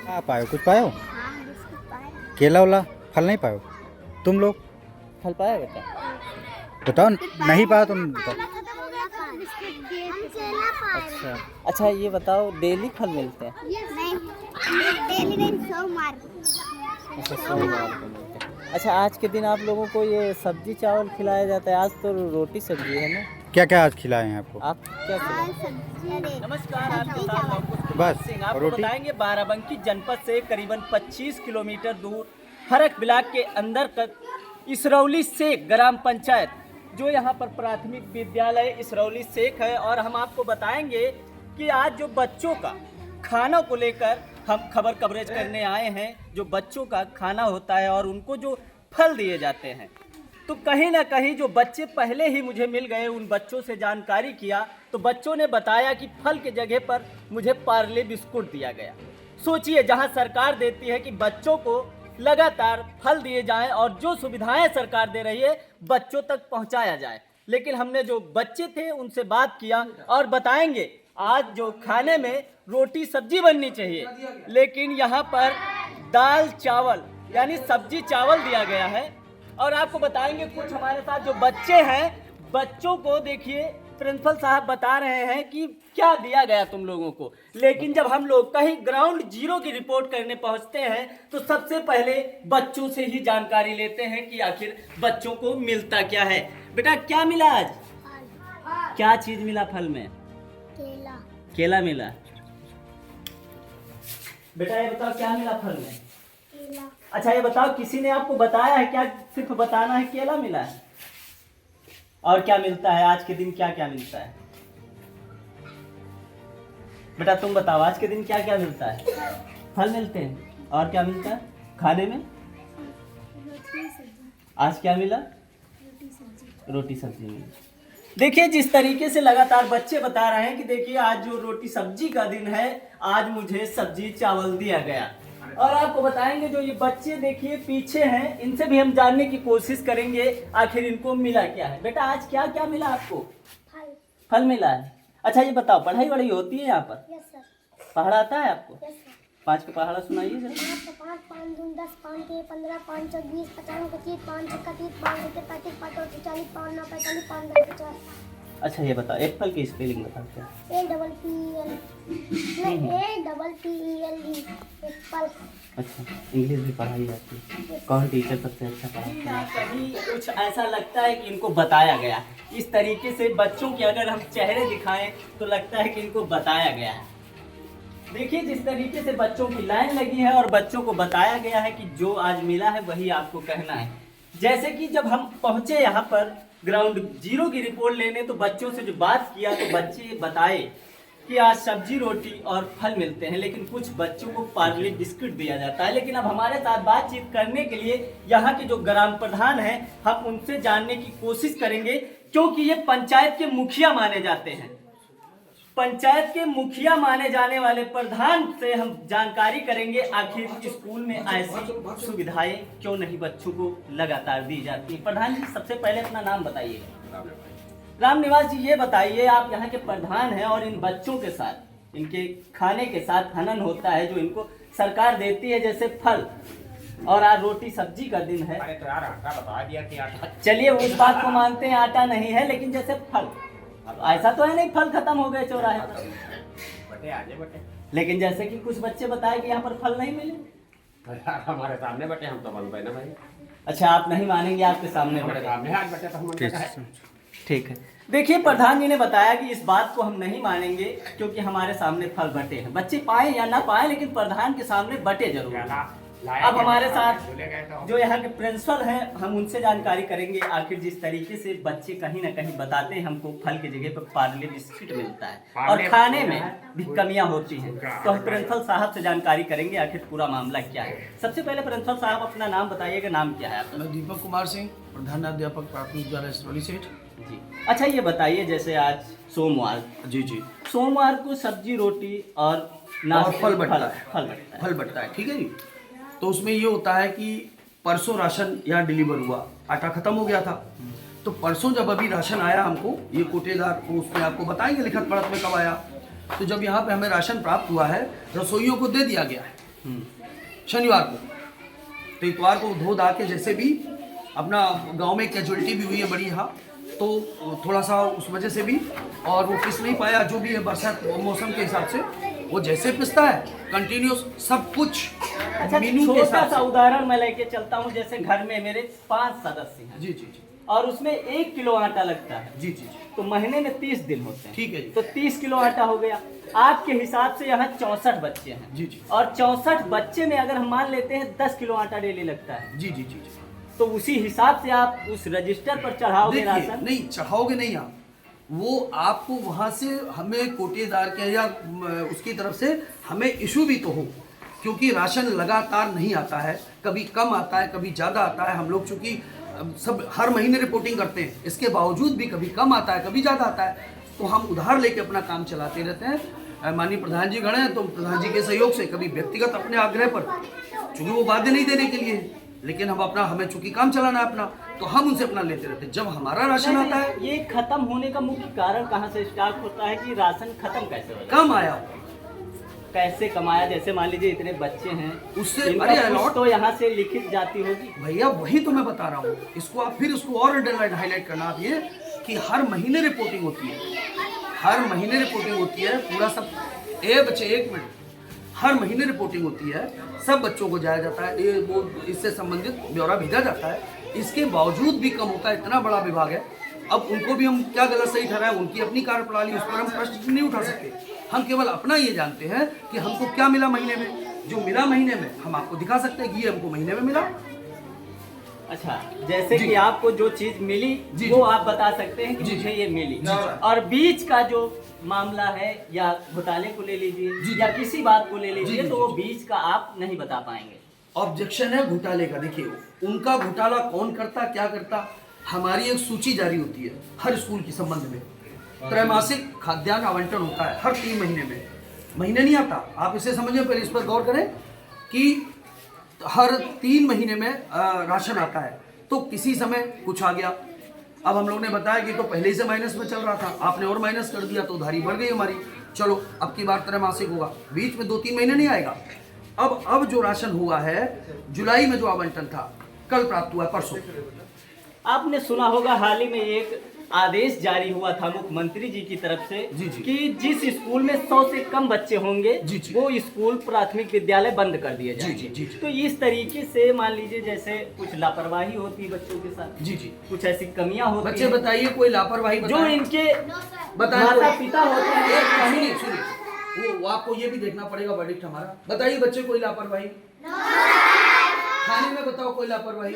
हाँ पायो, कुछ पायो? हाँ बिस्कुट पाए। केला वाला फल नहीं पायो? तुम लोग फल पाया बेटा? बताओ, नहीं पाया तुम बताओ। हम केला पाए। अच्छा अच्छा, ये बताओ डेली फल मिलते हैं? नहीं, डेली नहीं, सोमवार। अच्छा, सोमवार को मिलते हैं। अच्छा, आज के दिन आप लोगों को ये सब्जी चावल खिलाया जाता है? आज तो रोटी सब्जी है ना? क्या क्या आज खिलाए हैं आपको? आप क्या खिलाए? नमस्कार, आपके साथ मैं कुछ बस, सिंह और आपको रोटी? बताएंगे बाराबंकी जनपद से करीबन 25 किलोमीटर दूर हरक ब्लॉक के अंदर तक इसरौली शेख ग्राम पंचायत, जो यहाँ पर प्राथमिक विद्यालय इसरौली शेख है। और हम आपको बताएंगे कि आज जो बच्चों का खाना को लेकर हम खबर कवरेज करने आए हैं। जो बच्चों का खाना होता है और उनको जो फल दिए जाते हैं, तो कहीं ना कहीं जो बच्चे पहले ही मुझे मिल गए, उन बच्चों से जानकारी किया तो बच्चों ने बताया कि फल के जगह पर मुझे पार्ले बिस्कुट दिया गया। सोचिए, जहां सरकार देती है कि बच्चों को लगातार फल दिए जाएं और जो सुविधाएं सरकार दे रही है बच्चों तक पहुंचाया जाए, लेकिन हमने जो बच्चे थे उनसे बात किया और बताएंगे आज जो खाने में रोटी सब्जी बननी चाहिए, लेकिन यहाँ पर दाल चावल यानी सब्जी चावल दिया गया है। और आपको बताएंगे कुछ हमारे साथ जो बच्चे हैं, बच्चों को देखिए प्रिंसिपल साहब बता रहे हैं कि क्या दिया गया तुम लोगों को। लेकिन जब हम लोग कहीं ग्राउंड जीरो की रिपोर्ट करने पहुंचते हैं तो सबसे पहले बच्चों से ही जानकारी लेते हैं कि आखिर बच्चों को मिलता क्या है। बेटा क्या मिला आज? क्या चीज मिला फल में? केला। केला मिला। बेटा ये बताओ क्या मिला फल में? केला। अच्छा ये बताओ, किसी ने आपको बताया है क्या? सिर्फ बताना है केला मिला है? और क्या मिलता है आज के दिन? क्या क्या मिलता है बेटा तुम बताओ, आज के दिन क्या क्या मिलता है? फल मिलते हैं और क्या मिलता है खाने में? रोटी सब्जी। आज क्या मिला? रोटी सब्जी। रोटी सब्जी मिली। देखिए जिस तरीके से लगातार बच्चे बता रहे हैं कि देखिए आज जो रोटी सब्जी का दिन है, आज मुझे सब्जी चावल दिया गया। और आपको बताएंगे जो ये बच्चे देखिए पीछे हैं, इनसे भी हम जानने की कोशिश करेंगे आखिर इनको मिला क्या है। बेटा आज क्या क्या मिला आपको? फल। फल मिला है। अच्छा ये बताओ, पढ़ाई वढ़ाई होती है यहाँ पर? Yes sir. पढ़ा आता है आपको? Yes sir. 5 का पहाड़ा सुनाइए जरा। 5 5 दून 10 5 के 15 5 चौक 20 55 25 5 31 5 के 35 5 40 5 9 45 5 10 50। अच्छा ये बताओ एप्पल की स्पेलिंग बताओ क्या? APPEL Apple. अच्छा इंग्लिश भी पढ़ाई जाती है? कौन टीचर सबसे अच्छा पढ़ाता है? कहीं कुछ ऐसा लगता है कि इनको बताया गया। इस तरीके से बच्चों के अगर हम चेहरे दिखाएं तो लगता है कि इनको बताया गया है। देखिए जिस तरीके से बच्चों की लाइन लगी है और बच्चों को बताया गया है कि जो आज मिला है वही आपको कहना है। जैसे कि जब हम पहुंचे यहाँ पर ग्राउंड जीरो की रिपोर्ट लेने तो बच्चों से जो बात किया तो बच्चे बताए कि आज सब्जी रोटी और फल मिलते हैं, लेकिन कुछ बच्चों को पार्ले बिस्कुट दिया जाता है। लेकिन अब हमारे साथ बातचीत करने के लिए यहाँ के जो ग्राम प्रधान हैं, हम उनसे जानने की कोशिश करेंगे, क्योंकि ये पंचायत के मुखिया माने जाते हैं। पंचायत के मुखिया माने जाने वाले प्रधान से हम जानकारी करेंगे आखिर स्कूल में ऐसी सुविधाएं क्यों नहीं बच्चों को लगातार दी जाती है। प्रधान जी सबसे पहले अपना नाम बताइएगा। राम निवास जी ये बताइए, आप यहाँ के प्रधान हैं और इन बच्चों के साथ इनके खाने के साथ हनन होता है जो इनको सरकार देती है, जैसे फल, और आज रोटी सब्जी का दिन है। अरे तो यार आटा बता दिया कि आटा। चलिए उस बात को मानते हैं आटा नहीं है, लेकिन जैसे फल, अब ऐसा तो है नहीं फल खत्म हो गए चौराहे पर, बटे आजे बटे। लेकिन जैसे कि कुछ बच्चे बताए कि यहाँ पर फल नहीं मिले। यार हमारे सामने बटे, हम तो बन पाए ना भाई। अच्छा आप नहीं मानेंगे, आपके सामने हमारे बटे। सामने आज बटे तो हम ठीक है। देखिए प्रधान जी ने बताया कि इस बात को हम नहीं मानेंगे क्योंकि हमारे सामने फल बटे हैं। बच्चे पाए या ना पाए, लेकिन प्रधान के सामने बटे जरूर हैं। अब हमारे साथ जो यहाँ के प्रिंसिपल हैं, हम उनसे जानकारी करेंगे आखिर जिस तरीके से बच्चे कहीं ना कहीं बताते हैं हमको फल की जगह पर पार्ले बिस्किट मिलता है और खाने में भी कमियां होती हैं, तो हम प्रिंसिपल साहब से जानकारी करेंगे आखिर पूरा मामला क्या है। सबसे पहले प्रिंसिपल साहब अपना नाम बताइएगा, नाम क्या है आपका? मैं दीपक कुमार सिंह, प्रधानाध्यापक प्राथमिक विद्यालय इसरौली सेठ। जी अच्छा ये बताइए, जैसे आज सोमवार, जी जी, सोमवार को सब्जी रोटी और नाश्ते फल में बंटता है। फल बंटता है, ठीक है जी। तो उसमें ये होता है कि परसों राशन यहाँ डिलीवर हुआ, आटा खत्म हो गया था, तो परसों जब अभी राशन आया हमको, ये कोटेदार को उसमें आपको बताएंगे लिखत पढ़त में कब आया, तो जब यहाँ पे हमें राशन प्राप्त हुआ है, रसोइयों को दे दिया गया है शनिवार को, तो इतवार को धो धा के जैसे भी अपना गांव में कैजुअलिटी भी हुई है बड़ी यहाँ, तो थोड़ा सा उस वजह से भी, और वो पिस नहीं पाया, जो भी है बरसात मौसम के हिसाब से वो जैसे पिसता है कंटिन्यूस सब कुछ अच्छा, मेनू के छोटा हिसाब सा से। उदाहरण मैं लेके चलता हूँ। जैसे घर में मेरे 5 सदस्य हैं जी जी जी और उसमें 1 किलो आटा लगता है, जी जी तो महीने में 30 दिन होते हैं, ठीक है जी। तो 30 किलो आटा हो गया। आपके हिसाब से यहाँ 64 बच्चे हैं जी जी और 64 बच्चे में अगर हम मान लेते हैं 10 किलो आटा डेली लगता है, जी जी जी जी। तो उसी हिसाब से आप उस रजिस्टर पर चढ़ाओगे देखिए, राशन। नहीं चढ़ाओगे नहीं आप, वो आपको वहां से हमें कोटेदार के या उसकी तरफ से हमें इशू भी तो हो, क्योंकि राशन लगातार नहीं आता है, कभी कम आता है कभी ज़्यादा आता है। हम लोग चूंकि सब हर महीने रिपोर्टिंग करते हैं, इसके बावजूद भी कभी कम आता है कभी ज़्यादा आता है, तो हम उधार लेके अपना काम चलाते रहते हैं। माननीय प्रधान जी गण हैं, तो प्रधान जी के सहयोग से कभी व्यक्तिगत अपने आग्रह पर, चूंकि वो बाध्य नहीं देने के लिए, लेकिन हम अपना, हमें चूंकि काम चलाना है अपना, तो हम उनसे अपना लेते रहते हैं। जब हमारा राशन आता है, ये खत्म होने का मुख्य कारण कहाँ से स्टार्ट होता है कि राशन खत्म कैसे हो जाए? कम आया कैसे कमाया? जैसे मान लीजिए इतने बच्चे हैं, उससे, इनका अरे कुछ अलॉट तो यहाँ से लिखित जाती होगी। भैया, वही तो मैं बता रहा हूँ। इसको आप फिर उसको और हाईलाइट करना आप ये कि हर महीने रिपोर्टिंग होती है, हर महीने रिपोर्टिंग होती है, पूरा सब बच्चे 1 मिनट, हर महीने रिपोर्टिंग होती है, सब बच्चों को जाया जाता है, ये वो इससे संबंधित ब्यौरा भेजा जाता है। इसके बावजूद भी कम होता है, इतना बड़ा विभाग है। अब उनको भी हम क्या गलत सही ठहराएं, उनकी अपनी कार्यप्रणाली, उस पर हम प्रश्न नहीं उठा सकते। हम केवल अपना ये जानते हैं कि हमको क्या मिला महीने में, जो मिला महीने में हम आपको दिखा सकते हैं कि ये हमको महीने में मिला। अच्छा, जैसे जी। कि आपको जो चीज मिली जी, वो जी। आप बता सकते हैं कि जी, मुझे ये मिली, जी। और बीच का जो मामला है या घोटाले को ले जी, लीजिए या किसी बात को ले लीजिए, जी, तो जी, वो जी। बीच का आप नहीं बता पाएंगे। ऑब्जेक्शन है घोटाले का। देखिए, उनका घोटाला कौन करता, क्या करता, हमारी एक सूची जारी होती है हर स्कूल के संबंध में। त्रैमासिक खाद्यान्न आवंटन होता है हर 3 महीने में, महीने नहीं आता, आप इसे समझिए, पहले इस पर गौर करें कि हर 3 महीने में राशन आता है। तो किसी समय कुछ आ गया, अब हम लोग ने बताया कि तो पहले ही से माइनस में चल रहा था, आपने और माइनस कर दिया तो उधारी बढ़ गई हमारी। चलो, अब की बार त्रैमासिक होगा, बीच में 2-3 महीने नहीं आएगा। अब जो राशन हुआ है जुलाई में, जो आवंटन था, कल प्राप्त हुआ, परसों। आपने सुना होगा हाल ही में एक आदेश जारी हुआ था मुख्यमंत्री जी की तरफ से, जी, जी। कि जिस स्कूल में 100 से कम बच्चे होंगे, जी, जी। वो स्कूल प्राथमिक विद्यालय बंद कर दिए जी, जाएंगे। जी, जी, जी। तो इस तरीके से मान लीजिए जैसे कुछ लापरवाही होती है बच्चों के साथ, जी जी। कुछ ऐसी कमियां होती बच्चे हैं बताइए, कोई लापरवाही जो बताएं। इनके बताएं माता कोई। पिता होते हैं। सुनिए सुनिए, वो आपको ये भी देखना पड़ेगा वर्डिक्ट हमारा। बताइए बच्चे, कोई लापरवाही खाने में, बताओ कोई लापरवाही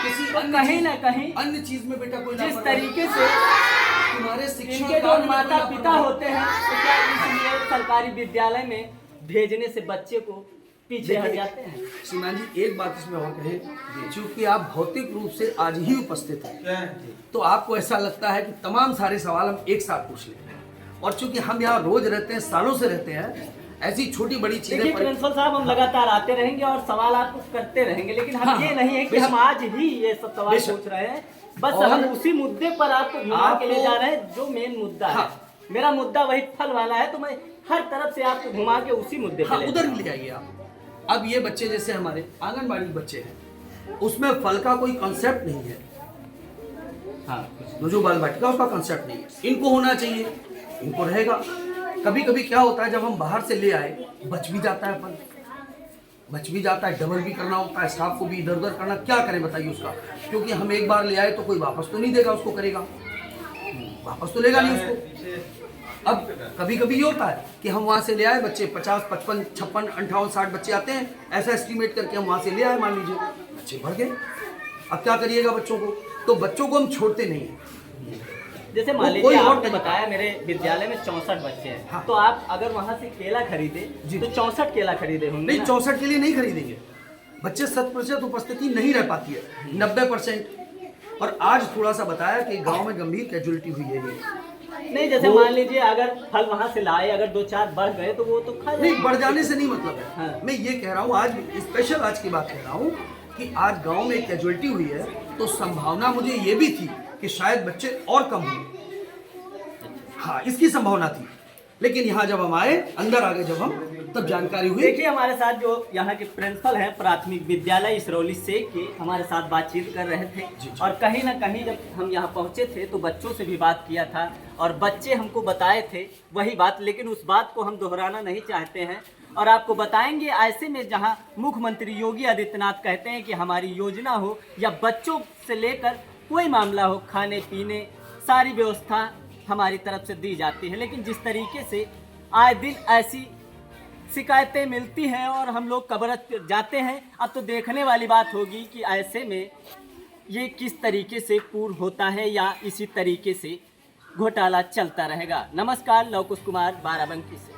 किसी कहीं ना कहीं अन्य चीज में, बेटा कोई जिस लापरवाही? तरीके से तुम्हारे शिक्षण इनके जो कार्य में माता कोई पिता लापरवाही? होते हैं, तो क्या इसलिए सरकारी विद्यालय में भेजने से बच्चे को पीछे हट जाते हैं? श्रीमान जी, एक बात इसमें और कहें, चूंकि आप भौतिक रूप से आज ही उपस्थित हैं, तो आपको ऐसा लगता है कि तमाम सारे सवाल हम एक साथ पूछ लें, और चूंकि हम यहाँ रोज रहते हैं, सालों से रहते हैं, ऐसी छोटी बड़ी देखिए चीजें प्रिंसिपल साहब, हम लगातार आते रहेंगे और सवाल आपको करते रहेंगे, लेकिन हम हाँ, ये नहीं है कि बेशक। हम आज ही ये सब सवाल बेशक। पूछ रहे हैं। बस और हम उसी मुद्दे पर आपको घुमा के ले आपको- जा रहे हैं जो मेन मुद्दा है। हाँ। मेरा मुद्दा वही फल वाला है, तो मैं हर तरफ से आपको घुमा के उसी मुद्दे पे हाँ, ले उधर जा भी ले आइए आप। अब ये बच्चे जैसे हमारे आंगनबाड़ी बच्चे हैं, उसमें फल का कोई कॉन्सेप्ट नहीं है, हाँ, जो बाल बाटिका उसका कॉन्सेप्ट नहीं है। इनको होना चाहिए, इनको रहेगा। कभी कभी क्या होता है, जब हम बाहर से ले आए, बच भी जाता है फल, बच भी जाता है, डबल भी करना होता है, स्टाफ को भी इधर उधर करना, क्या करें बताइए उसका, क्योंकि हम एक बार ले आए तो कोई वापस तो नहीं देगा उसको, करेगा वापस तो लेगा नहीं उसको। अब कभी कभी ये होता है कि हम वहाँ से ले आए बच्चे 50, 55, 56, 58, 60 बच्चे आते हैं, ऐसा एस्टिमेट करके हम वहाँ से ले आए, मान लीजिए बच्चे भर गए। अब क्या करिएगा बच्चों को, तो बच्चों को हम छोड़ते नहीं हैं। जैसे मान कोई लीजिए और आपने तरीका- बताया मेरे विद्यालय में 64 बच्चे हैं, हाँ। तो आप अगर वहाँ से केला खरीदे जी। तो 64 केला खरीदे होंगे नहीं, ना? 64 के लिए नहीं खरीदेंगे, बच्चे 100% उपस्थिति नहीं रह पाती है, 90%। और आज थोड़ा सा बताया कि गांव में गंभीर कैजुअलिटी हुई है ये। नहीं, जैसे वो- मान लीजिए अगर फल वहाँ से लाए, अगर 2-4 बढ़ गए तो वो तो खा नहीं, जाएंगे। बढ़ जाने से नहीं मतलब है। हाँ। मैं ये कह रहा हूँ, आज स्पेशल आज की बात कह रहा हूँ कि आज गांव में कैजुअलिटी हुई है, तो संभावना मुझे ये भी थी कि शायद बच्चे और कम होंगे। हाँ, इसकी संभावना थी, लेकिन यहाँ जब हम आए, अंदर आ गए जब हम, तब जानकारी हुई। देखिए हमारे साथ जो यहाँ के प्रिंसिपल हैं प्राथमिक विद्यालय इसरौली से के हमारे साथ बातचीत कर रहे थे। और कहीं ना कहीं जब हम यहाँ पहुँचे थे तो बच्चों से भी बात किया था और बच्चे हमको बताए थे वही बात, लेकिन उस बात को हम दोहराना नहीं चाहते हैं और आपको बताएंगे। ऐसे में जहाँ मुख्यमंत्री योगी आदित्यनाथ कहते हैं कि हमारी योजना हो या बच्चों से लेकर कोई मामला हो, खाने पीने सारी व्यवस्था हमारी तरफ से दी जाती है, लेकिन जिस तरीके से आए दिन ऐसी शिकायतें मिलती हैं और हम लोग कबरत जाते हैं, अब तो देखने वाली बात होगी कि ऐसे में ये किस तरीके से पूर्ण होता है या इसी तरीके से घोटाला चलता रहेगा। नमस्कार, लव कुश कुमार बाराबंकी से।